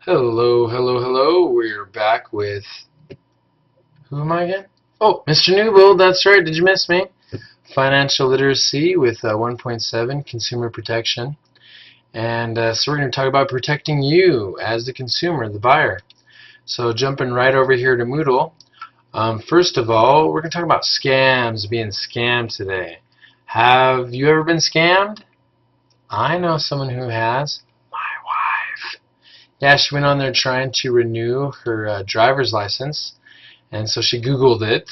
Hello, hello, hello. We're back with who am I again? Oh, Mr. Newbold. That's right. Did you miss me? Financial literacy with 1.7 consumer protection, and so we're going to talk about protecting you as the consumer, the buyer. So jumping right over here to Moodle. First of all, we're going to talk about scams, being scammed today. Have you ever been scammed? I know someone who has. My wife. Yeah, she went on there trying to renew her driver's license. And so she Googled it,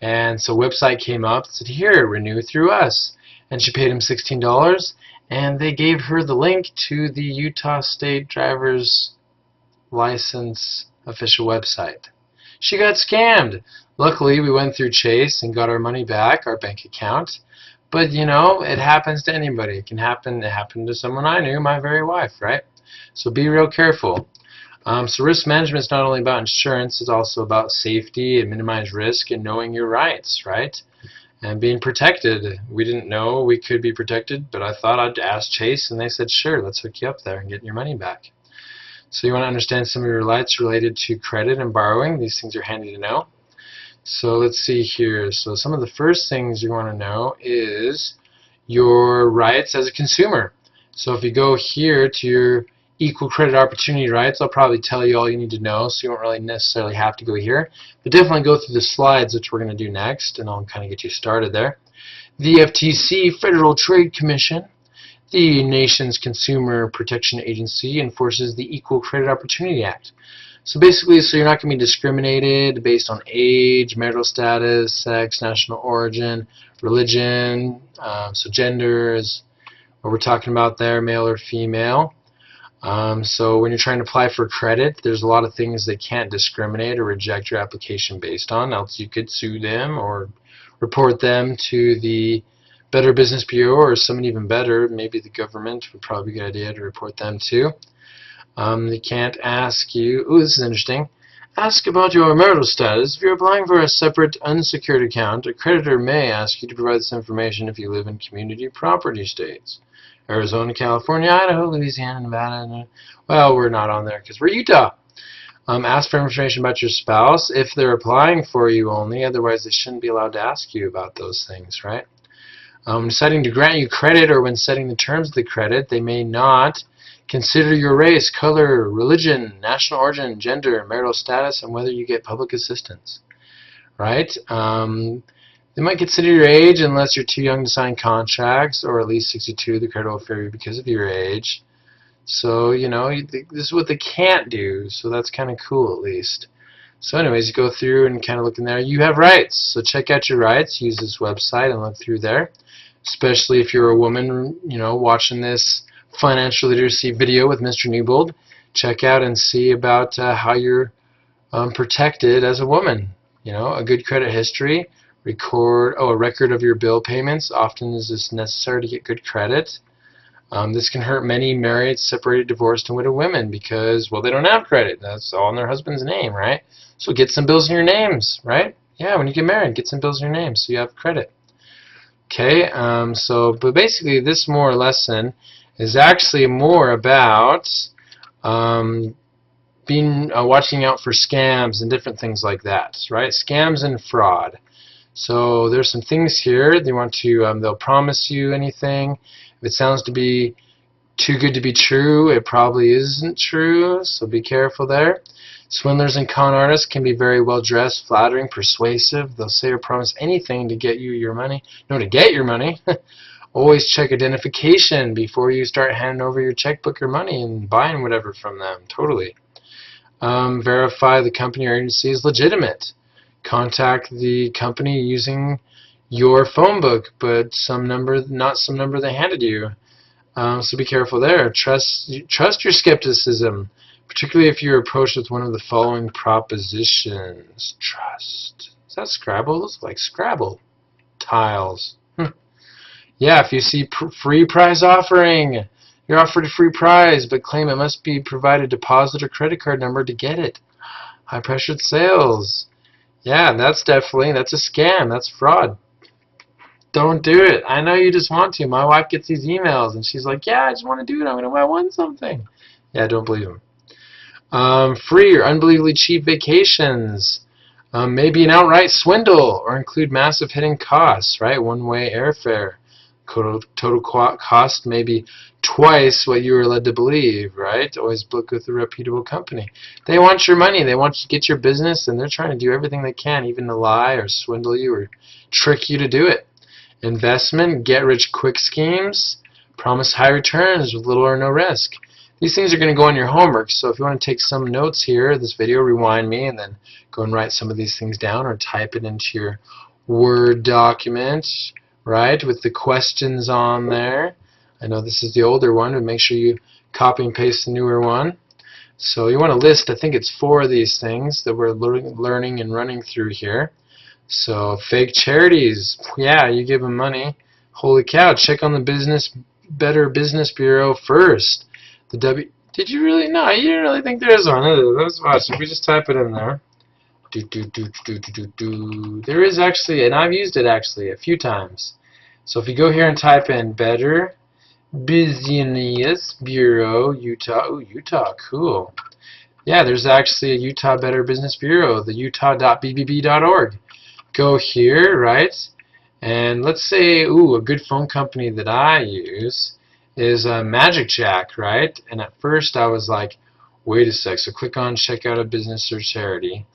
and so a website came up that said, here, renew through us. And she paid him $16, and they gave her the link to the Utah State Driver's License official website. She got scammed. Luckily, we went through Chase and got our money back, our bank account. But, you know, it happens to anybody. It can happen. It happened to someone I knew, my very wife, right? So be real careful. So risk management is not only about insurance, it's also about safety and minimize risk and knowing your rights, right? And being protected. We didn't know we could be protected, but I thought I'd ask Chase, and they said, sure, let's hook you up there and get your money back. So you want to understand some of your rights related to credit and borrowing. These things are handy to know. So let's see here. So some of the first things you want to know is your rights as a consumer. So if you go here to your equal credit opportunity rights, I'll probably tell you all you need to know, so you won't really necessarily have to go here. But definitely go through the slides, which we're going to do next, and I'll kind of get you started there. The FTC, Federal Trade Commission, the nation's consumer protection agency, enforces the Equal Credit Opportunity Act. So basically, so you're not going to be discriminated based on age, marital status, sex, national origin, religion, so gender is what we're talking about there, male or female. So when you're trying to apply for credit, there's a lot of things they can't discriminate or reject your application based on, else you could sue them or report them to the Better Business Bureau, or someone even better, maybe the government would probably be a good idea to report them to. They can't ask you, ooh, this is interesting, ask about your marital status. If you're applying for a separate unsecured account, a creditor may ask you to provide this information if you live in community property states. Arizona, California, Idaho, Louisiana, Nevada. Well, we're not on there because we're Utah. Ask for information about your spouse if they're applying for you only. Otherwise, they shouldn't be allowed to ask you about those things, right? Deciding to grant you credit or when setting the terms of the credit, they may not consider your race, color, religion, national origin, gender, marital status, and whether you get public assistance, right? They might consider your age unless you're too young to sign contracts, or at least 62. The credit will fail you because of your age. So, you know, this is what they can't do, so that's kind of cool at least. So anyways, you go through and kind of look in there. You have rights, so check out your rights. Use this website and look through there, especially if you're a woman, you know, watching this financial literacy video with Mr. Newbold. Check out and see about how you're protected as a woman. You know, a good credit history. A record of your bill payments. Often is this necessary to get good credit. This can hurt many married, separated, divorced, and widowed women because, well, they don't have credit. That's all in their husband's name, right? So get some bills in your names, right? Yeah, when you get married, get some bills in your name so you have credit. Okay, but basically this more lesson is actually more about watching out for scams and different things like that, right? Scams and fraud. So there's some things here. They want to, they'll promise you anything. If it sounds to be too good to be true, it probably isn't true, so be careful there. Swindlers and con artists can be very well dressed, flattering, persuasive. They'll say or promise anything to get you your money. No, to get your money. Always check identification before you start handing over your checkbook or money and buying whatever from them. Totally. Verify the company or agency is legitimate. Contact the company using your phone book, but not some number they handed you. So be careful there. Trust your skepticism, particularly if you're approached with one of the following propositions. Trust. Is that Scrabble? Those look like Scrabble tiles. Yeah, if you see free prize offering, you're offered a free prize, but claim it must be provided deposit or credit card number to get it. High pressured sales. Yeah, that's a scam. That's fraud. Don't do it. I know you just want to. My wife gets these emails and she's like, yeah, I just want to do it. I want something. Yeah, don't believe them. Free or unbelievably cheap vacations. Maybe an outright swindle or include massive hidden costs, right? One-way airfare. Total cost maybe twice what you were led to believe, right? Always book with a reputable company. They want your money. They want you to get your business, and they're trying to do everything they can, even to lie or swindle you or trick you to do it. Investment, get-rich-quick schemes, promise high returns with little or no risk. These things are going to go on your homework, so if you want to take some notes here, this video, rewind me, and then go and write some of these things down or type it into your Word document, right, with the questions on there. I know this is the older one, but make sure you copy and paste the newer one. So you want to list, I think it's 4 of these things that we're learning and running through here. So fake charities, yeah, you give them money. Holy cow, check on the Better Business Bureau first. Did you really? No, you didn't really think there is one. Let's watch. If we just type it in there. There is actually, and I've used it actually a few times. So if you go here and type in Better Business Bureau, Utah. Ooh, Utah, cool. Yeah, there's actually a Utah Better Business Bureau, the utah.bbb.org. Go here, right? And let's say, ooh, a good phone company that I use is Magic Jack, right? And at first I was like, wait a sec. So click on check out a business or charity.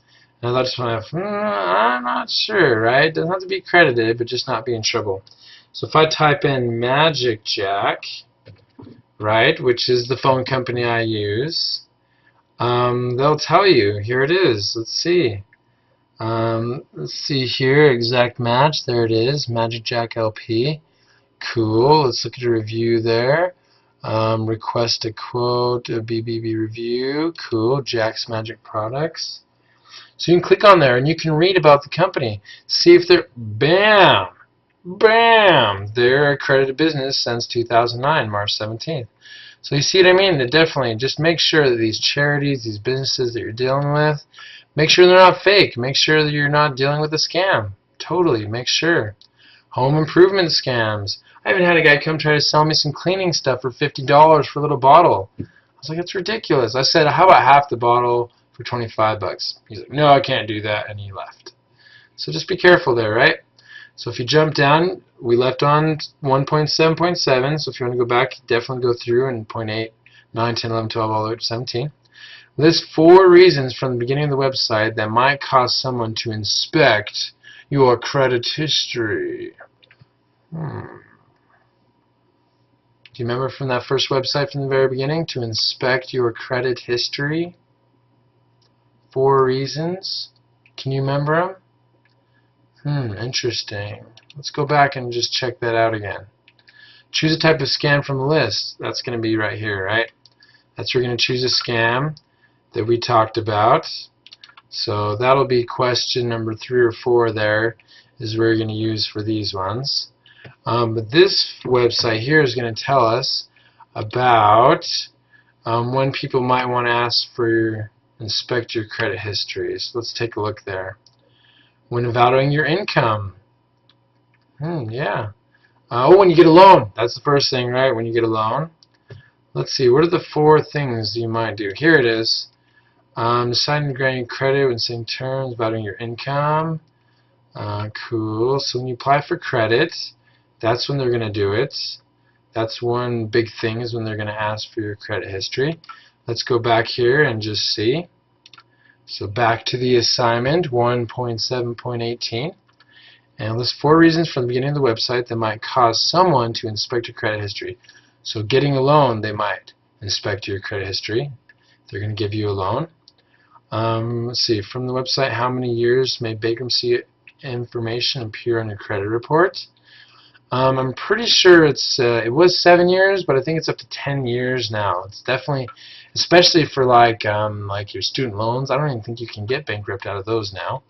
And I thought to myself, I'm not sure, right? Doesn't have to be credited, but just not be in trouble. So if I type in Magic Jack, right, which is the phone company I use, they'll tell you. Here it is. Let's see. Let's see here. Exact match. There it is. Magic Jack LP. Cool. Let's look at a review there. Request a quote, a BBB review. Cool. Jack's Magic Products. So you can click on there and you can read about the company. See if they're, bam, they're a accredited business since 2009, March 17th. So you see what I mean? That definitely just make sure that these charities, these businesses that you're dealing with, make sure they're not fake. Make sure that you're not dealing with a scam. Totally. Make sure. Home improvement scams. I even had a guy come try to sell me some cleaning stuff for $50 for a little bottle. I was like, that's ridiculous. I said, how about half the bottle for 25 bucks? He's like, no, I can't do that, and he left. So just be careful there, right? So if you jump down, we left on 1.7.7, so if you want to go back, definitely go through and 0.8, 9, 10, 11, 12, all the way to 17. List 4 reasons from the beginning of the website that might cause someone to inspect your credit history. Do you remember from that first website from the very beginning, to inspect your credit history? 4 reasons. Can you remember them? Interesting. Let's go back and just check that out again. Choose a type of scam from the list. That's going to be right here, right? That's where you're going to choose a scam that we talked about. So that'll be question number 3 or 4 there is where you're going to use for these ones. But this website here is going to tell us about when people might want to ask for inspect your credit history. So let's take a look there. When evaluating your income. Yeah. When you get a loan. That's the first thing, right? When you get a loan. Let's see. What are the 4 things you might do? Here it is. Deciding to grant you credit when setting terms, evaluating your income. Cool. So when you apply for credit, that's when they're going to do it. That's one big thing, is when they're going to ask for your credit history. Let's go back here and just see. So back to the assignment, 1.7.18. And list 4 reasons from the beginning of the website that might cause someone to inspect your credit history. So getting a loan, they might inspect your credit history. They're going to give you a loan. Let's see, from the website, how many years may bankruptcy information appear on your credit report? I'm pretty sure it was 7 years, but I think it's up to 10 years now. It's definitely, especially for like your student loans. I don't even think you can get bankrupt out of those now.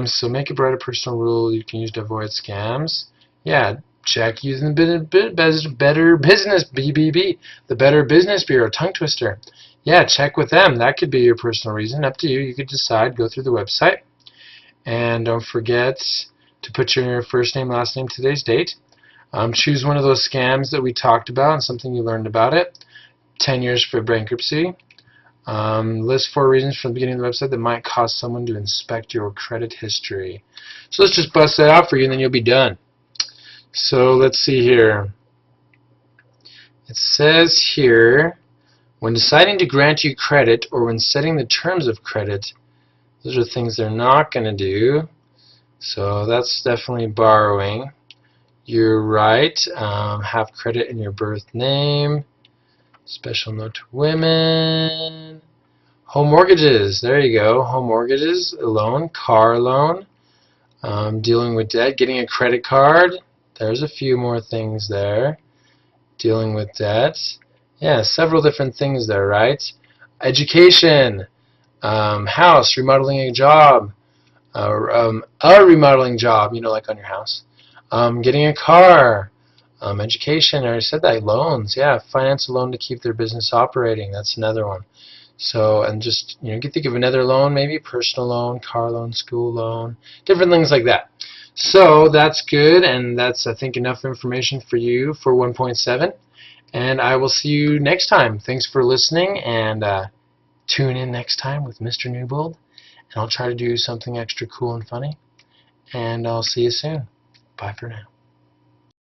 So make a brighter personal rule you can use to avoid scams. Yeah, check using the Better Business BBB, the Better Business Bureau, tongue twister. Yeah, check with them. That could be your personal reason. Up to you. You could decide. Go through the website, and don't forget to put your first name, last name, today's date. Choose one of those scams that we talked about and something you learned about it. 10 years for bankruptcy. List 4 reasons from the beginning of the website that might cause someone to inspect your credit history. So let's just bust that out for you and then you'll be done. So let's see here. It says here, when deciding to grant you credit or when setting the terms of credit, those are things they're not going to do. So that's definitely borrowing. You're right. Have credit in your birth name. Special note to women. Home mortgages. There you go. Home mortgages, a loan, car loan. Dealing with debt, getting a credit card. There's a few more things there. Dealing with debt. Yeah, several different things there, right? Education. House, remodeling a job. A remodeling job, like on your house. Getting a car. Education, I already said that. Loans, yeah. Finance a loan to keep their business operating. That's another one. So, and just, you can think of another loan, maybe personal loan, car loan, school loan, different things like that. So that's good, and that's, I think, enough information for you for 1.7. And I will see you next time. Thanks for listening, and tune in next time with Mr. Newbold, and I'll try to do something extra cool and funny. And I'll see you soon. Bye for now.